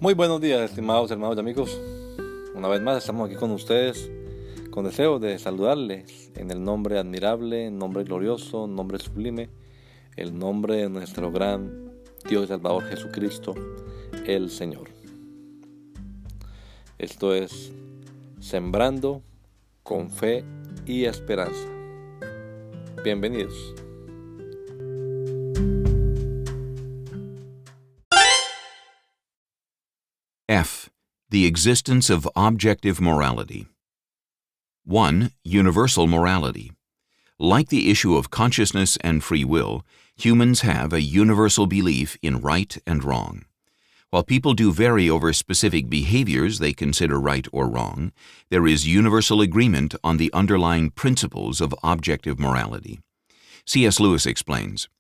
Muy buenos días, estimados hermanos y amigos. Una vez más estamos aquí con ustedes con deseo de saludarles en el nombre admirable, nombre glorioso, nombre sublime, el nombre de nuestro gran Dios y Salvador Jesucristo, el Señor. Esto es Sembrando con Fe y Esperanza. Bienvenidos. F. The existence of objective morality. 1. Universal morality. Like the issue of consciousness and free will, humans have a universal belief in right and wrong. While people do vary over specific behaviors they consider right or wrong, there is universal agreement on the underlying principles of objective morality. C.S. Lewis explains,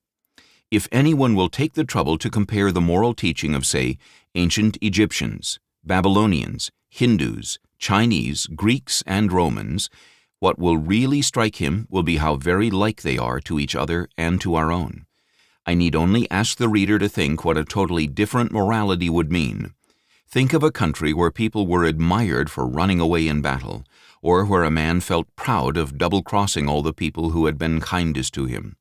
"If anyone will take the trouble to compare the moral teaching of, say, ancient Egyptians, Babylonians, Hindus, Chinese, Greeks, and Romans, what will really strike him will be how very like they are to each other and to our own. I need only ask the reader to think what a totally different morality would mean. Think of a country where people were admired for running away in battle, or where a man felt proud of double-crossing all the people who had been kindest to him.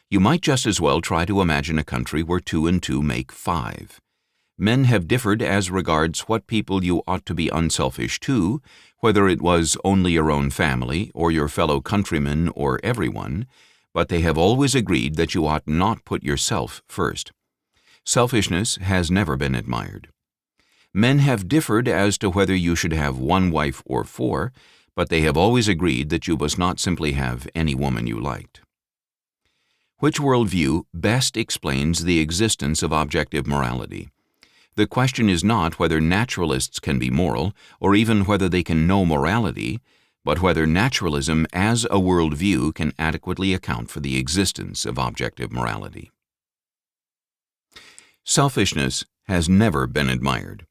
You might just as well try to imagine a country where 2 and 2 make 5. Men have differed as regards what people you ought to be unselfish to, whether it was only your own family, or your fellow countrymen, or everyone, but they have always agreed that you ought not put yourself first. Selfishness has never been admired. Men have differed as to whether you should have 1 wife or 4, but they have always agreed that you must not simply have any woman you liked." Which worldview best explains the existence of objective morality? The question is not whether naturalists can be moral, or even whether they can know morality, but whether naturalism as a worldview can adequately account for the existence of objective morality. Selfishness has never been admired.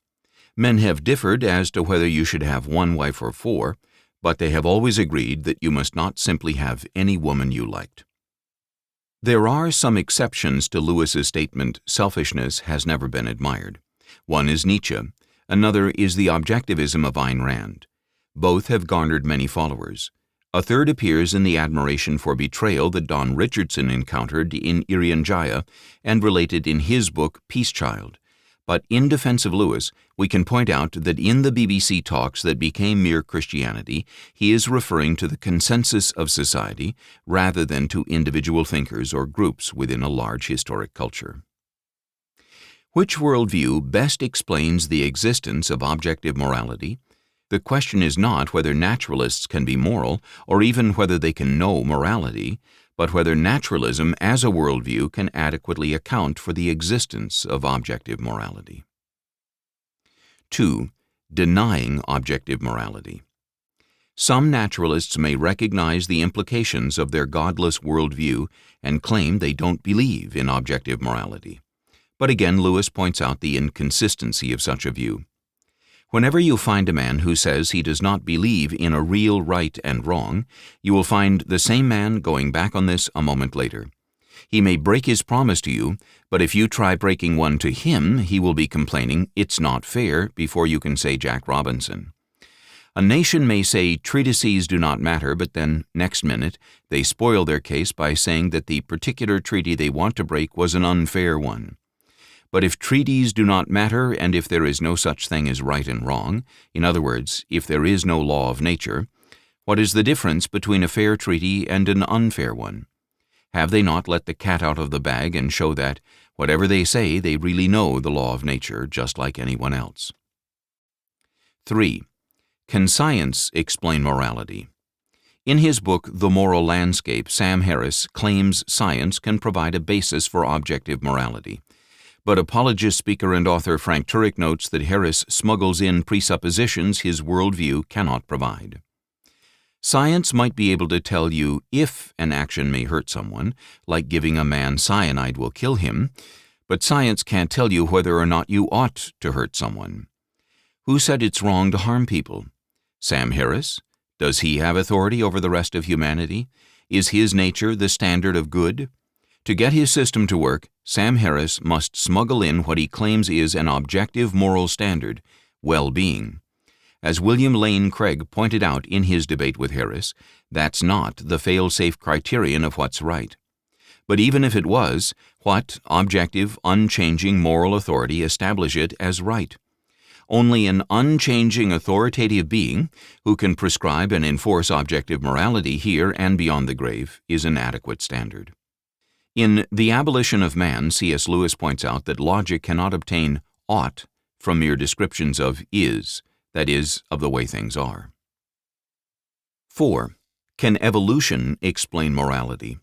Men have differed as to whether you should have 1 wife or 4, but they have always agreed that you must not simply have any woman you liked. There are some exceptions to Lewis's statement, "Selfishness has never been admired." One is Nietzsche. Another is the objectivism of Ayn Rand. Both have garnered many followers. A third appears in the admiration for betrayal that Don Richardson encountered in Irian Jaya and related in his book Peace Child. But in defense of Lewis, we can point out that in the BBC talks that became Mere Christianity, he is referring to the consensus of society rather than to individual thinkers or groups within a large historic culture. Which worldview best explains the existence of objective morality? The question is not whether naturalists can be moral, or even whether they can know morality, but whether naturalism as a worldview can adequately account for the existence of objective morality. 2. Denying objective morality. Some naturalists may recognize the implications of their godless worldview and claim they don't believe in objective morality. But again, Lewis points out the inconsistency of such a view. Whenever you find a man who says he does not believe in a real right and wrong, you will find the same man going back on this a moment later. He may break his promise to you, but if you try breaking one to him, he will be complaining, "It's not fair," before you can say Jack Robinson. A nation may say treatises do not matter, but then, next minute, they spoil their case by saying that the particular treaty they want to break was an unfair one. But if treaties do not matter, and if there is no such thing as right and wrong, in other words, if there is no law of nature, what is the difference between a fair treaty and an unfair one? Have they not let the cat out of the bag and show that, whatever they say, they really know the law of nature just like anyone else? 3. Can science explain morality? In his book The Moral Landscape, Sam Harris claims science can provide a basis for objective morality. But apologist, speaker, and author Frank Turek notes that Harris smuggles in presuppositions his worldview cannot provide. Science might be able to tell you if an action may hurt someone, like giving a man cyanide will kill him, but science can't tell you whether or not you ought to hurt someone. Who said it's wrong to harm people? Sam Harris? Does he have authority over the rest of humanity? Is his nature the standard of good? To get his system to work, Sam Harris must smuggle in what he claims is an objective moral standard, well-being. As William Lane Craig pointed out in his debate with Harris, that's not the fail-safe criterion of what's right. But even if it was, what objective, unchanging moral authority establish it as right? Only an unchanging authoritative being who can prescribe and enforce objective morality here and beyond the grave is an adequate standard. In The Abolition of Man, C.S. Lewis points out that logic cannot obtain ought from mere descriptions of is, that is, of the way things are. 4. Can evolution explain morality?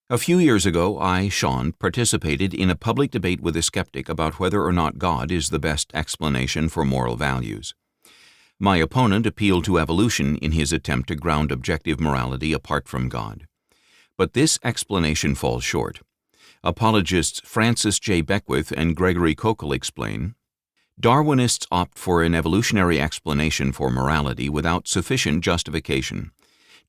A few years ago, I, Sean, participated in a public debate with a skeptic about whether or not God is the best explanation for moral values. My opponent appealed to evolution in his attempt to ground objective morality apart from God. But this explanation falls short. Apologists Francis J. Beckwith and Gregory Kokel explain, Darwinists opt for an evolutionary explanation for morality without sufficient justification.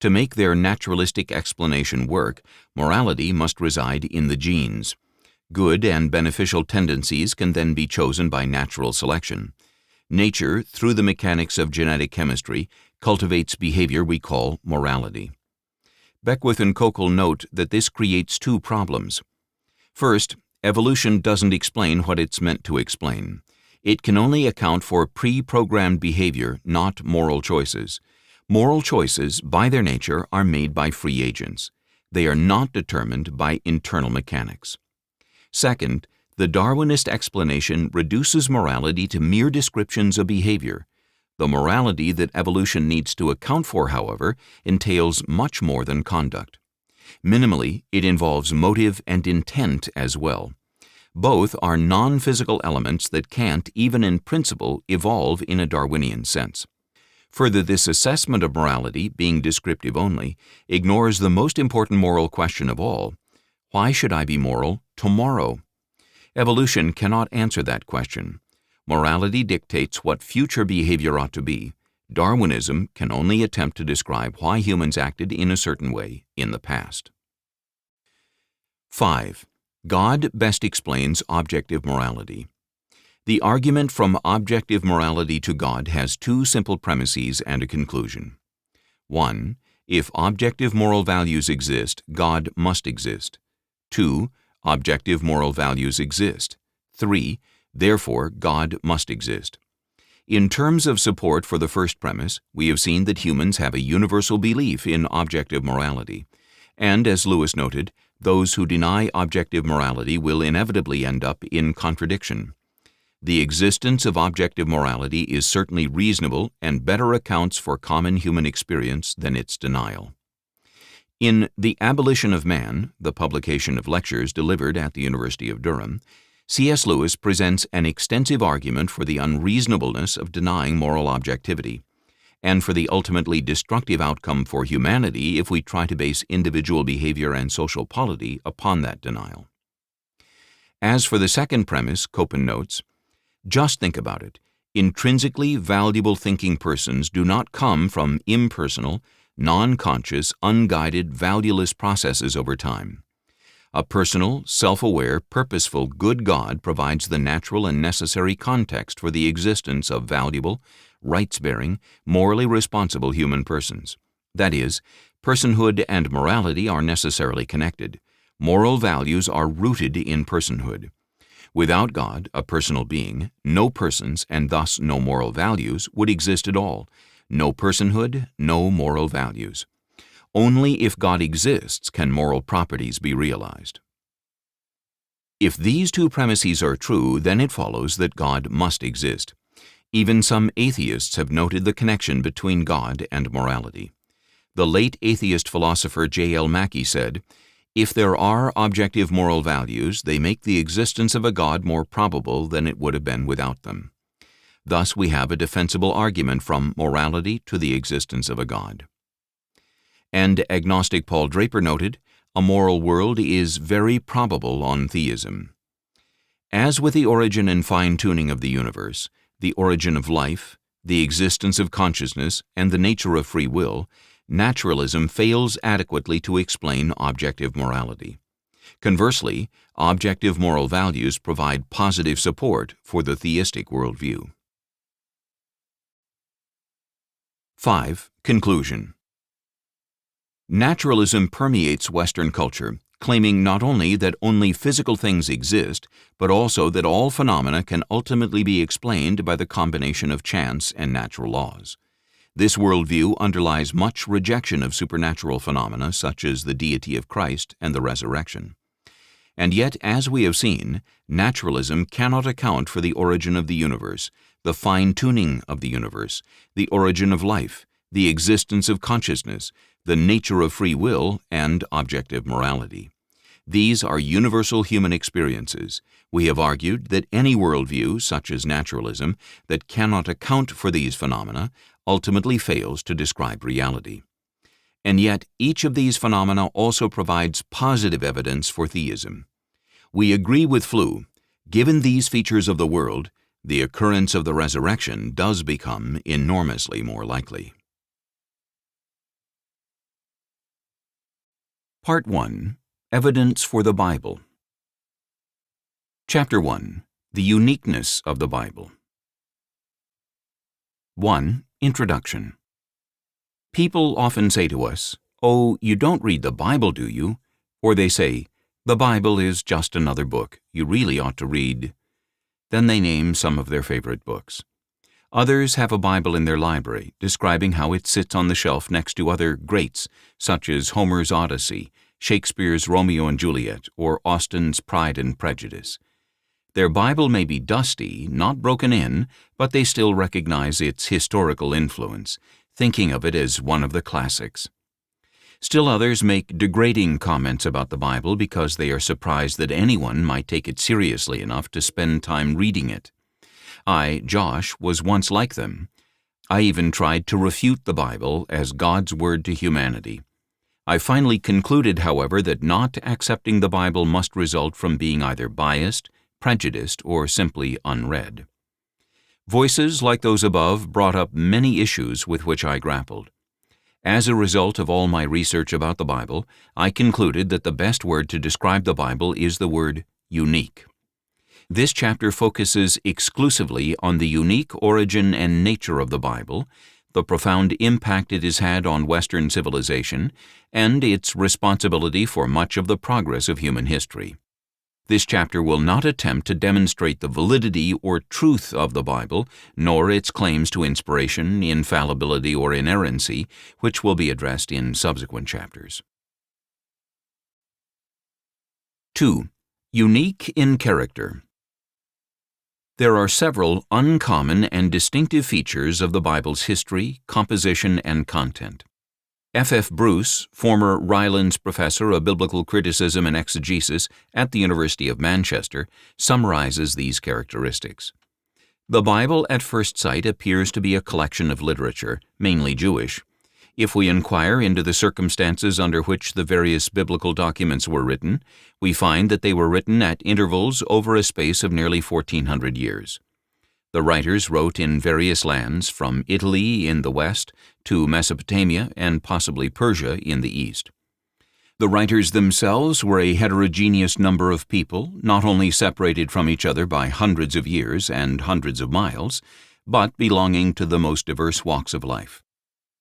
To make their naturalistic explanation work, morality must reside in the genes. Good and beneficial tendencies can then be chosen by natural selection. Nature, through the mechanics of genetic chemistry, cultivates behavior we call morality. Beckwith and Kokel note that this creates two problems. First, evolution doesn't explain what it's meant to explain. It can only account for pre-programmed behavior, not moral choices. Moral choices, by their nature, are made by free agents. They are not determined by internal mechanics. Second, the Darwinist explanation reduces morality to mere descriptions of behavior. The morality that evolution needs to account for, however, entails much more than conduct. Minimally, it involves motive and intent as well. Both are non-physical elements that can't, even in principle, evolve in a Darwinian sense. Further, this assessment of morality, being descriptive only, ignores the most important moral question of all. Why should I be moral tomorrow? Evolution cannot answer that question. Morality dictates what future behavior ought to be. Darwinism can only attempt to describe why humans acted in a certain way in the past. 5. God best explains objective morality. The argument from objective morality to God has two simple premises and a conclusion. 1. If objective moral values exist, God must exist. 2. Objective moral values exist. 3. Therefore, God must exist. In terms of support for the first premise, we have seen that humans have a universal belief in objective morality. And, as Lewis noted, those who deny objective morality will inevitably end up in contradiction. The existence of objective morality is certainly reasonable and better accounts for common human experience than its denial. In The Abolition of Man, the publication of lectures delivered at the University of Durham, C.S. Lewis presents an extensive argument for the unreasonableness of denying moral objectivity, and for the ultimately destructive outcome for humanity if we try to base individual behavior and social polity upon that denial. As for the second premise, Copen notes, just think about it. Intrinsically valuable thinking persons do not come from impersonal, non-conscious, unguided, valueless processes over time. A personal, self-aware, purposeful, good God provides the natural and necessary context for the existence of valuable, rights-bearing, morally responsible human persons. That is, personhood and morality are necessarily connected. Moral values are rooted in personhood. Without God, a personal being, no persons, and thus no moral values, would exist at all. No personhood, no moral values. Only if God exists can moral properties be realized. If these two premises are true, then it follows that God must exist. Even some atheists have noted the connection between God and morality. The late atheist philosopher J.L. Mackie said, "If there are objective moral values, they make the existence of a God more probable than it would have been without them." Thus we have a defensible argument from morality to the existence of a God. And agnostic Paul Draper noted, "A moral world is very probable on theism." As with the origin and fine-tuning of the universe, the origin of life, the existence of consciousness, and the nature of free will, naturalism fails adequately to explain objective morality. Conversely, objective moral values provide positive support for the theistic worldview. 5. Conclusion. Naturalism permeates Western culture, claiming not only that only physical things exist, but also that all phenomena can ultimately be explained by the combination of chance and natural laws. This worldview underlies much rejection of supernatural phenomena such as the deity of Christ and the resurrection. And yet, as we have seen, naturalism cannot account for the origin of the universe, the fine-tuning of the universe, the origin of life, the existence of consciousness, the nature of free will, and objective morality. These are universal human experiences. We have argued that any worldview, such as naturalism, that cannot account for these phenomena ultimately fails to describe reality. And yet, each of these phenomena also provides positive evidence for theism. We agree with Flew. Given these features of the world, the occurrence of the resurrection does become enormously more likely. Part 1. Evidence for the Bible. Chapter 1. The Uniqueness of the Bible. 1. Introduction. People often say to us, "Oh, you don't read the Bible, do you?" Or they say, "The Bible is just another book. You really ought to read." Then they name some of their favorite books. Others have a Bible in their library, describing how it sits on the shelf next to other greats, such as Homer's Odyssey, Shakespeare's Romeo and Juliet, or Austen's Pride and Prejudice. Their Bible may be dusty, not broken in, but they still recognize its historical influence, thinking of it as one of the classics. Still others make degrading comments about the Bible because they are surprised that anyone might take it seriously enough to spend time reading it. I, Josh, was once like them. I even tried to refute the Bible as God's word to humanity. I finally concluded, however, that not accepting the Bible must result from being either biased, prejudiced, or simply unread. Voices like those above brought up many issues with which I grappled. As a result of all my research about the Bible, I concluded that the best word to describe the Bible is the word unique. This chapter focuses exclusively on the unique origin and nature of the Bible, the profound impact it has had on Western civilization, and its responsibility for much of the progress of human history. This chapter will not attempt to demonstrate the validity or truth of the Bible, nor its claims to inspiration, infallibility, or inerrancy, which will be addressed in subsequent chapters. 2. Unique in character. There are several uncommon and distinctive features of the Bible's history, composition, and content. F. Bruce, former Rylands Professor of Biblical Criticism and Exegesis at the University of Manchester, summarizes these characteristics. The Bible at first sight appears to be a collection of literature, mainly Jewish. If we inquire into the circumstances under which the various biblical documents were written, we find that they were written at intervals over a space of nearly 1,400 years. The writers wrote in various lands, from Italy in the west to Mesopotamia and possibly Persia in the east. The writers themselves were a heterogeneous number of people, not only separated from each other by hundreds of years and hundreds of miles, but belonging to the most diverse walks of life.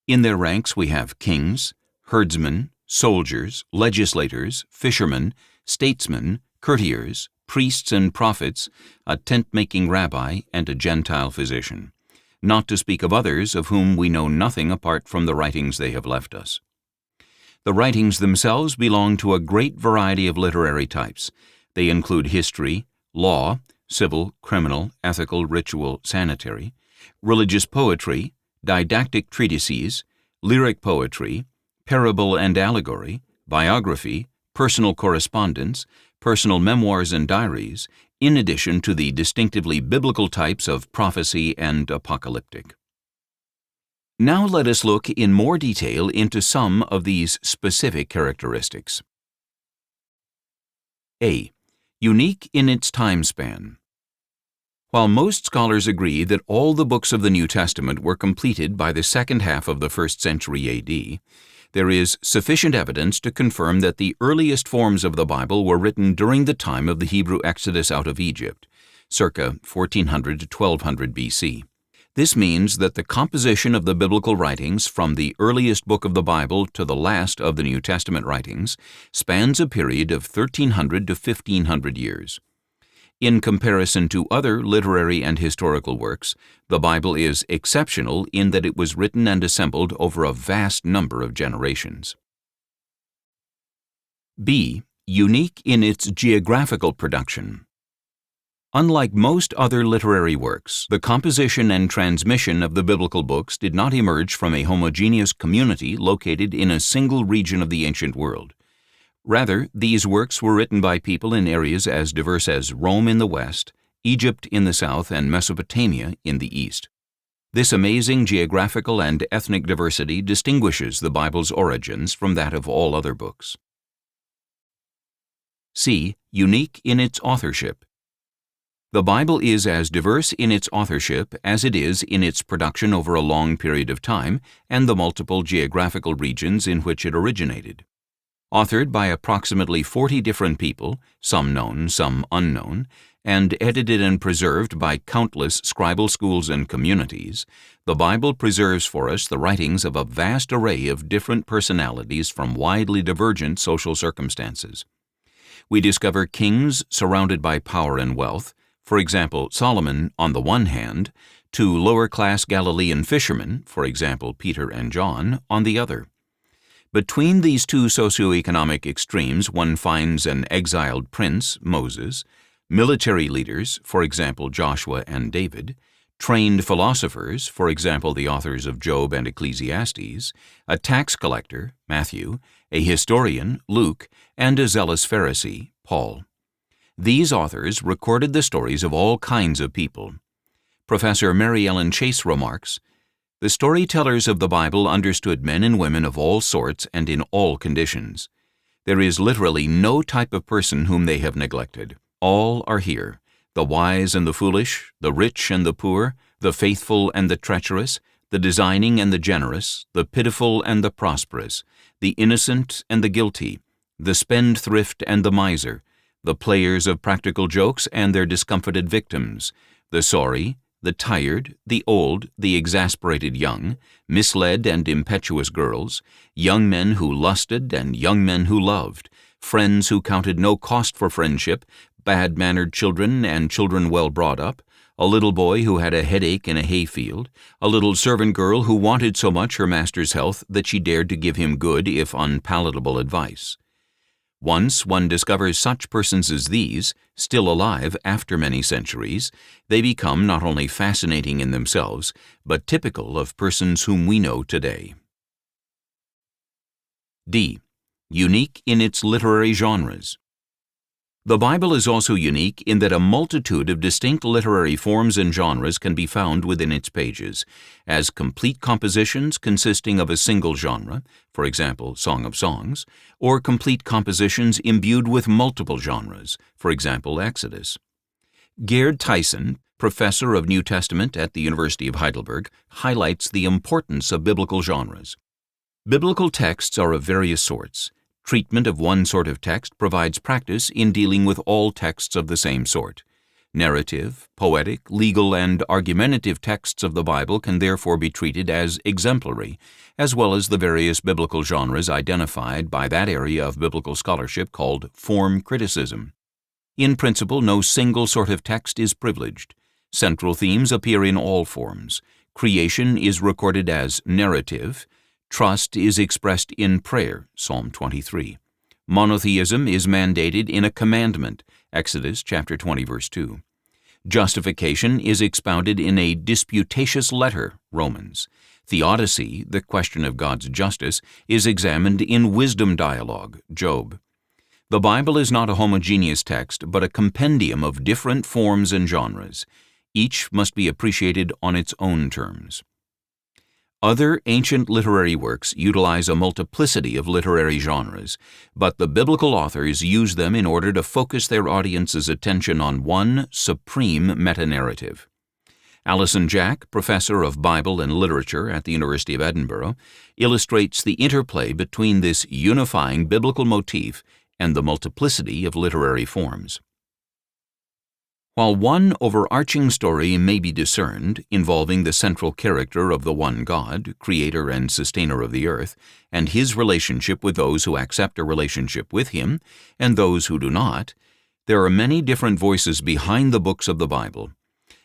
In their ranks we have kings, herdsmen, soldiers, legislators, fishermen, statesmen, courtiers, priests and prophets, a tent-making rabbi, and a Gentile physician, not to speak of others of whom we know nothing apart from the writings they have left us. The writings themselves belong to a great variety of literary types. They include history, law, civil, criminal, ethical, ritual, sanitary, religious poetry, didactic treatises, lyric poetry, parable and allegory, biography, personal correspondence, personal memoirs and diaries, in addition to the distinctively biblical types of prophecy and apocalyptic. Now let us look in more detail into some of these specific characteristics. A. Unique in its time span. While most scholars agree that all the books of the New Testament were completed by the second half of the 1st century A.D., There is sufficient evidence to confirm that the earliest forms of the Bible were written during the time of the Hebrew exodus out of Egypt, circa 1400 to 1200 BC. This means that the composition of the biblical writings from the earliest book of the Bible to the last of the New Testament writings spans a period of 1300 to 1500 years. In comparison to other literary and historical works, the Bible is exceptional in that it was written and assembled over a vast number of generations. B. Unique in its geographical production. Unlike most other literary works, the composition and transmission of the biblical books did not emerge from a homogeneous community located in a single region of the ancient world. Rather, these works were written by people in areas as diverse as Rome in the west, Egypt in the south, and Mesopotamia in the east. This amazing geographical and ethnic diversity distinguishes the Bible's origins from that of all other books. C. Unique in its authorship. The Bible is as diverse in its authorship as it is in its production over a long period of time and the multiple geographical regions in which it originated. Authored by approximately 40 different people, some known, some unknown, and edited and preserved by countless scribal schools and communities, the Bible preserves for us the writings of a vast array of different personalities from widely divergent social circumstances. We discover kings surrounded by power and wealth, for example, Solomon on the one hand, to lower-class Galilean fishermen, for example, Peter and John, on the other. Between these two socioeconomic extremes, one finds an exiled prince, Moses, military leaders, for example, Joshua and David, trained philosophers, for example, the authors of Job and Ecclesiastes, a tax collector, Matthew, a historian, Luke, and a zealous Pharisee, Paul. These authors recorded the stories of all kinds of people. Professor Mary Ellen Chase remarks, "The storytellers of the Bible understood men and women of all sorts and in all conditions. There is literally no type of person whom they have neglected. All are here, the wise and the foolish, the rich and the poor, the faithful and the treacherous, the designing and the generous, the pitiful and the prosperous, the innocent and the guilty, the spendthrift and the miser, the players of practical jokes and their discomfited victims, the sorry, the tired, the old, the exasperated young, misled and impetuous girls, young men who lusted and young men who loved, friends who counted no cost for friendship, bad-mannered children and children well brought up, a little boy who had a headache in a hayfield, a little servant girl who wanted so much her master's health that she dared to give him good if unpalatable advice. Once one discovers such persons as these, still alive after many centuries, they become not only fascinating in themselves, but typical of persons whom we know today. D. Unique in its literary genres. The Bible is also unique in that a multitude of distinct literary forms and genres can be found within its pages, as complete compositions consisting of a single genre, for example, Song of Songs, or complete compositions imbued with multiple genres, for example, Exodus. Gerd Tyson, professor of New Testament at the University of Heidelberg, highlights the importance of biblical genres. Biblical texts are of various sorts. Treatment of one sort of text provides practice in dealing with all texts of the same sort. Narrative, poetic, legal, and argumentative texts of the Bible can therefore be treated as exemplary, as well as the various biblical genres identified by that area of biblical scholarship called form criticism. In principle, no single sort of text is privileged. Central themes appear in all forms. Creation is recorded as narrative. Trust is expressed in prayer, Psalm 23. Monotheism is mandated in a commandment, Exodus chapter 20, verse 2. Justification is expounded in a disputatious letter, Romans. Theodicy, the question of God's justice, is examined in wisdom dialogue, Job. The Bible is not a homogeneous text, but a compendium of different forms and genres. Each must be appreciated on its own terms. Other ancient literary works utilize a multiplicity of literary genres, but the biblical authors use them in order to focus their audience's attention on one supreme meta-narrative. Alison Jack, professor of Bible and Literature at the University of Edinburgh, illustrates the interplay between this unifying biblical motif and the multiplicity of literary forms. While one overarching story may be discerned, involving the central character of the one God, creator and sustainer of the earth, and his relationship with those who accept a relationship with him and those who do not, there are many different voices behind the books of the Bible.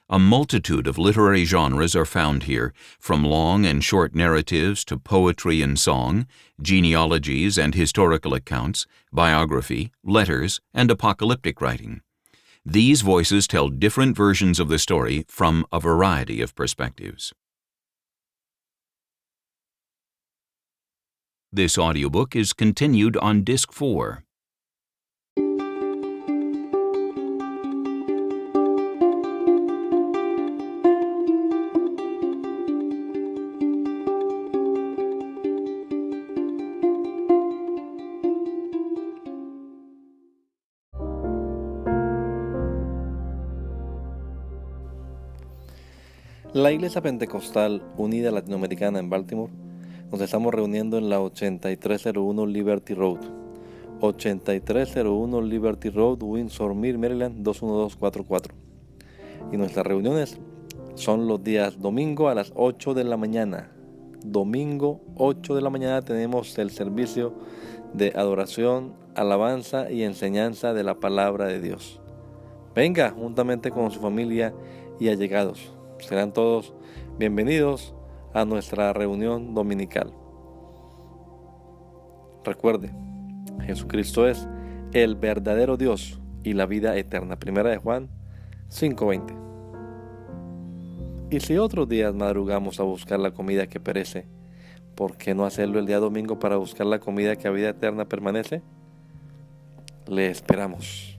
A multitude of literary genres are found here, from long and short narratives to poetry and song, genealogies and historical accounts, biography, letters, and apocalyptic writing. These voices tell different versions of the story from a variety of perspectives. This audiobook is continued on Disc 4. La Iglesia Pentecostal Unida Latinoamericana en Baltimore nos estamos reuniendo en la 8301 Liberty Road, 8301 Liberty Road, Windsor Mill, Maryland 21244. Y nuestras reuniones son los días domingo a las 8 de la mañana. Domingo 8 de la mañana tenemos el servicio de adoración, alabanza y enseñanza de la palabra de Dios. Venga juntamente con su familia y allegados. Serán todos bienvenidos a nuestra reunión dominical. Recuerde, Jesucristo es el verdadero Dios y la vida eterna. Primera de Juan 5:20. Y si otros días madrugamos a buscar la comida que perece, ¿por qué no hacerlo el día domingo para buscar la comida que a vida eterna permanece? Le esperamos.